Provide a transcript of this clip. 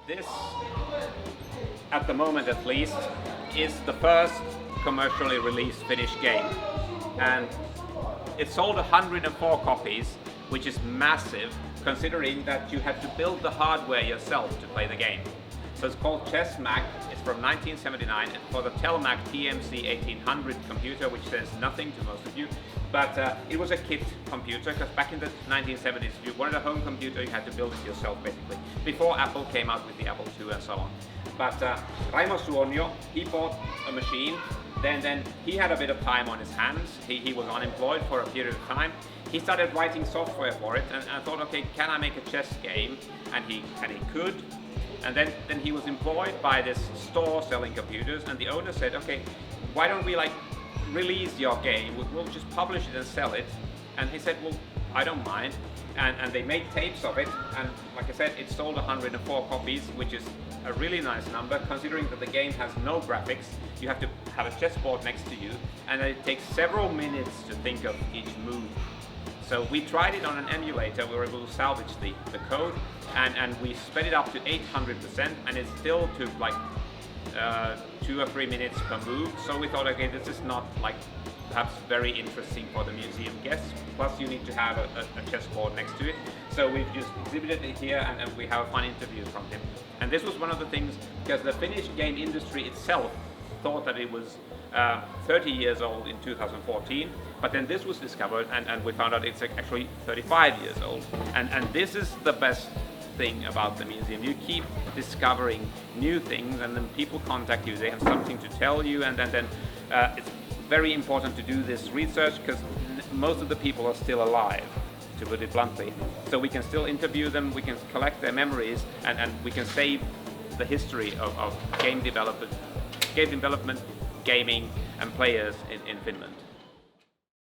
This, at the moment at least, is the first commercially released Finnish game. And it sold 104 copies, which is massive, considering that you had to build the hardware yourself to play the game. So it's called Chesmac, it's from 1979, and for the Telmac TMC 1800 computer, which says nothing to most of you, but it was a kit computer, because back in the 1970s, if you wanted a home computer, you had to build it yourself, basically, before Apple came out with the Apple II and so on. But Raimo Suonio, he bought a machine, then he had a bit of time on his hands, he was unemployed for a period of time. He started writing software for it, and I thought, okay, can I make a chess game? And he could. And then he was employed by this store selling computers, and the owner said, okay, why don't we release your game? We'll just publish it and sell it. And he said, well, I don't mind. And they made tapes of it, and like I said, it sold 104 copies, which is a really nice number, considering that the game has no graphics. You have to have a chessboard next to you, and it takes several minutes to think of each move. So we tried it on an emulator. We were able to salvage the code, and we sped it up to 800%, and it still took 2 or 3 minutes per move. So we thought, okay, this is not perhaps very interesting for the museum guests. Plus you need to have a chessboard next to it. So we've just exhibited it here, and we have a fun interview from him. And this was one of the things, because the Finnish game industry itself thought that it was 30 years old in 2014, but then this was discovered, and we found out it's actually 35 years old. And this is the best thing about the museum. You keep discovering new things, and then people contact you, they have something to tell you, and then it's very important to do this research, because most of the people are still alive, to put it bluntly. So we can still interview them, we can collect their memories, and we can save the history of game development, gaming, and players in Finland.